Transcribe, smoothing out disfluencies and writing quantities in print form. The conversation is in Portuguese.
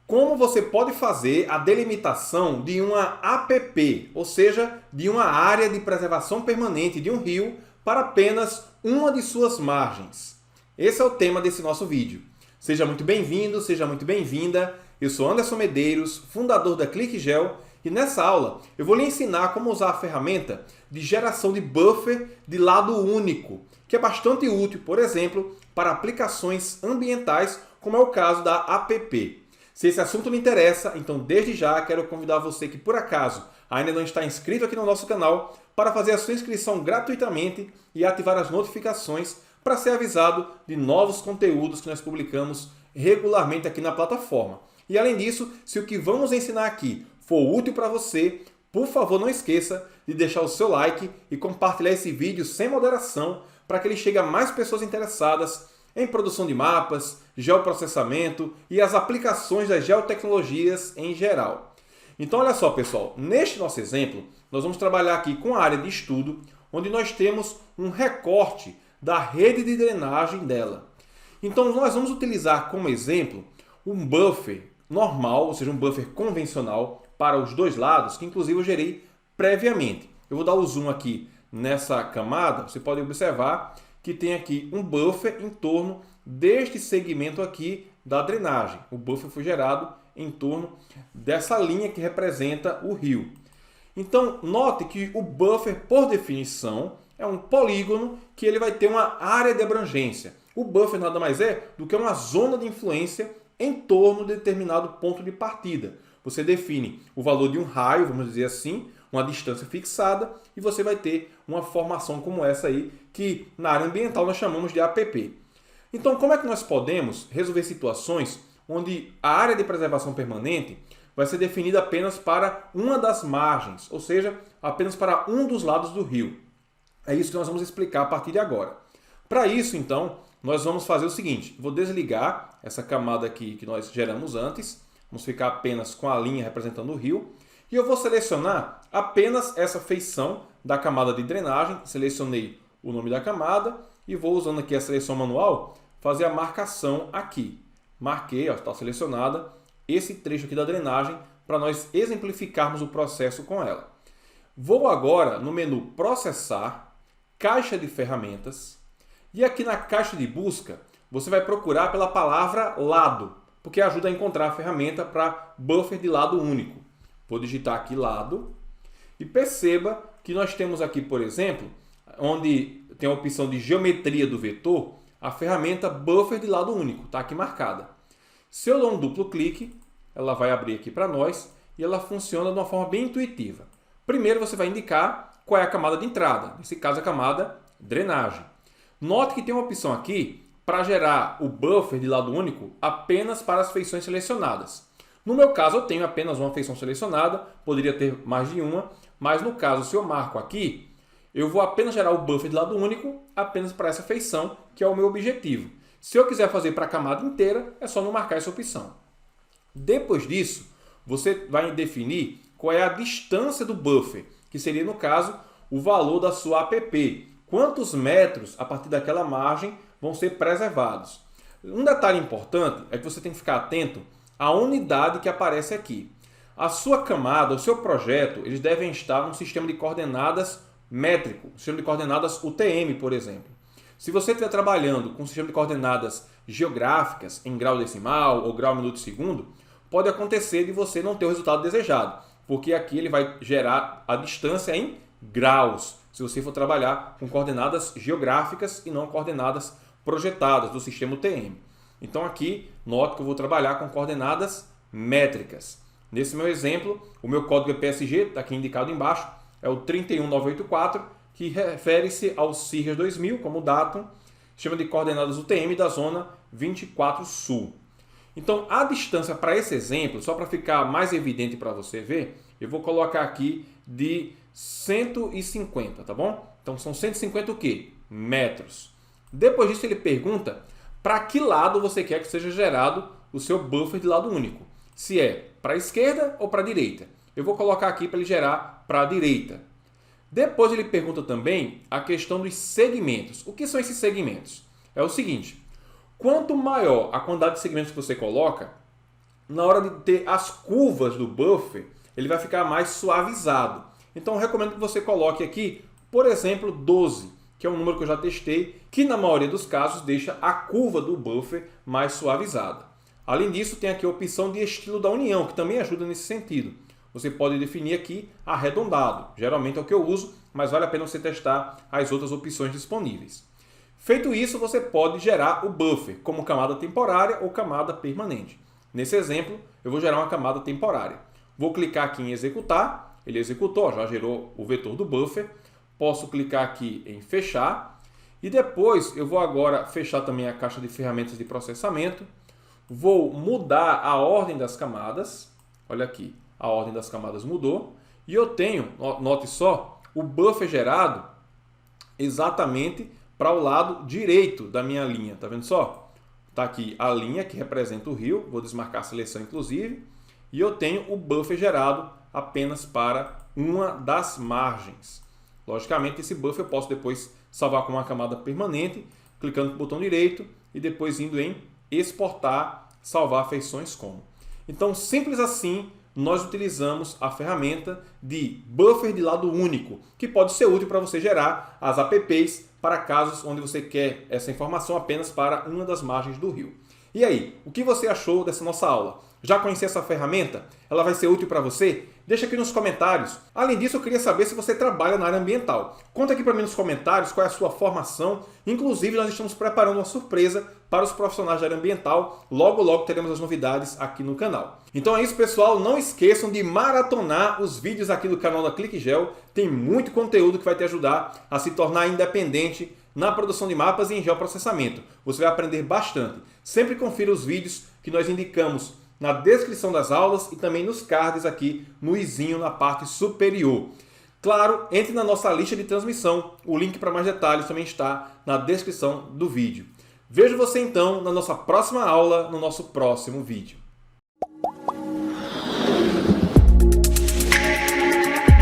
como você pode fazer a delimitação de uma APP, ou seja, de uma área de preservação permanente de um rio para apenas uma de suas margens. Esse é o tema desse nosso vídeo. Seja muito bem-vindo, seja muito bem-vinda. Eu sou Anderson Medeiros, fundador da ClickGel, e nessa aula eu vou lhe ensinar como usar a ferramenta de geração de buffer de lado único, que é bastante útil, por exemplo, para aplicações ambientais, como é o caso da APP. Se esse assunto lhe interessa, então desde já quero convidar você que por acaso ainda não está inscrito aqui no nosso canal para fazer a sua inscrição gratuitamente e ativar as notificações para ser avisado de novos conteúdos que nós publicamos regularmente aqui na plataforma. E além disso, se o que vamos ensinar aqui for útil para você, por favor não esqueça de deixar o seu like e compartilhar esse vídeo sem moderação para que ele chegue a mais pessoas interessadas em produção de mapas, geoprocessamento e as aplicações das geotecnologias em geral. Então olha só pessoal, neste nosso exemplo nós vamos trabalhar aqui com a área de estudo, onde nós temos um recorte da rede de drenagem dela. Então nós vamos utilizar como exemplo um buffer normal, ou seja, um buffer convencional para os dois lados, que inclusive eu gerei previamente. Eu vou dar o zoom aqui nessa camada, você pode observar que tem aqui um buffer em torno deste segmento aqui da drenagem. O buffer foi gerado em torno dessa linha que representa o rio. Então, note que o buffer, por definição, é um polígono que ele vai ter uma área de abrangência. O buffer nada mais é do que uma zona de influência em torno de determinado ponto de partida. Você define o valor de um raio, vamos dizer assim, uma distância fixada, e você vai ter uma formação como essa aí, que na área ambiental nós chamamos de APP. Então, como é que nós podemos resolver situações onde a área de preservação permanente vai ser definida apenas para uma das margens, ou seja, apenas para um dos lados do rio? É isso que nós vamos explicar a partir de agora. Para isso, então, nós vamos fazer o seguinte, vou desligar essa camada aqui que nós geramos antes, vamos ficar apenas com a linha representando o rio, e eu vou selecionar apenas essa feição da camada de drenagem. Selecionei o nome da camada e vou, usando aqui a seleção manual, fazer a marcação aqui. Marquei, está selecionada esse trecho aqui da drenagem para nós exemplificarmos o processo com ela. Vou agora no menu Processar, Caixa de Ferramentas, e aqui na caixa de busca você vai procurar pela palavra lado, porque ajuda a encontrar a ferramenta para buffer de lado único. Vou digitar aqui lado e perceba que nós temos aqui, por exemplo, onde tem a opção de geometria do vetor, a ferramenta buffer de lado único, está aqui marcada. Se eu dou um duplo clique, ela vai abrir aqui para nós e ela funciona de uma forma bem intuitiva. Primeiro você vai indicar qual é a camada de entrada, nesse caso a camada drenagem. Note que tem uma opção aqui para gerar o buffer de lado único apenas para as feições selecionadas. No meu caso, eu tenho apenas uma feição selecionada, poderia ter mais de uma, mas no caso, se eu marco aqui, eu vou apenas gerar o buffer de lado único apenas para essa feição, que é o meu objetivo. Se eu quiser fazer para a camada inteira, é só não marcar essa opção. Depois disso, você vai definir qual é a distância do buffer, que seria, no caso, o valor da sua APP. Quantos metros, a partir daquela margem, vão ser preservados. Um detalhe importante é que você tem que ficar atento à unidade que aparece aqui. A sua camada, o seu projeto, eles devem estar num sistema de coordenadas métrico, um sistema de coordenadas UTM, por exemplo. Se você estiver trabalhando com um sistema de coordenadas geográficas, em grau decimal ou grau minuto segundo, pode acontecer de você não ter o resultado desejado, porque aqui ele vai gerar a distância em graus, se você for trabalhar com coordenadas geográficas e não coordenadas projetadas do sistema UTM. Então aqui, note que eu vou trabalhar com coordenadas métricas. Nesse meu exemplo, o meu código é PSG, está aqui indicado embaixo, é o 31984, que refere-se ao CIRRAS 2000 como datum, sistema de coordenadas UTM da zona 24 Sul. Então a distância para esse exemplo, só para ficar mais evidente para você ver, eu vou colocar aqui de 150, tá bom? Então são 150 o quê? Metros. Depois disso ele pergunta para que lado você quer que seja gerado o seu buffer de lado único. Se é para a esquerda ou para a direita. Eu vou colocar aqui para ele gerar para a direita. Depois ele pergunta também a questão dos segmentos. O que são esses segmentos? É o seguinte, quanto maior a quantidade de segmentos que você coloca, na hora de ter as curvas do buffer, ele vai ficar mais suavizado. Então eu recomendo que você coloque aqui, por exemplo, 12, que é um número que eu já testei, que na maioria dos casos deixa a curva do buffer mais suavizada. Além disso, tem aqui a opção de estilo da união, que também ajuda nesse sentido. Você pode definir aqui arredondado, geralmente é o que eu uso, mas vale a pena você testar as outras opções disponíveis. Feito isso, você pode gerar o buffer como camada temporária ou camada permanente. Nesse exemplo, eu vou gerar uma camada temporária. Vou clicar aqui em executar, ele executou, já gerou o vetor do buffer. Posso clicar aqui em fechar e depois eu vou agora fechar também a caixa de ferramentas de processamento. Vou mudar a ordem das camadas. Olha aqui, a ordem das camadas mudou. E eu tenho, note só, o buffer gerado exatamente para o lado direito da minha linha. Tá vendo só? Está aqui a linha que representa o rio. Vou desmarcar a seleção inclusive. E eu tenho o buffer gerado apenas para uma das margens. Logicamente, esse buffer eu posso depois salvar com uma camada permanente, clicando no botão direito e depois indo em exportar, salvar feições como. Então, simples assim, nós utilizamos a ferramenta de buffer de lado único, que pode ser útil para você gerar as apps para casos onde você quer essa informação apenas para uma das margens do rio. E aí, o que você achou dessa nossa aula? Já conheceu essa ferramenta? Ela vai ser útil para você? Deixa aqui nos comentários. Além disso, eu queria saber se você trabalha na área ambiental. Conta aqui para mim nos comentários qual é a sua formação. Inclusive, nós estamos preparando uma surpresa para os profissionais da área ambiental. Logo, logo teremos as novidades aqui no canal. Então é isso, pessoal. Não esqueçam de maratonar os vídeos aqui do canal da ClickGeo. Tem muito conteúdo que vai te ajudar a se tornar independente na produção de mapas e em geoprocessamento. Você vai aprender bastante. Sempre confira os vídeos que nós indicamos na descrição das aulas e também nos cards aqui no izinho na parte superior. Claro, entre na nossa lista de transmissão. O link para mais detalhes também está na descrição do vídeo. Vejo você então na nossa próxima aula, no nosso próximo vídeo.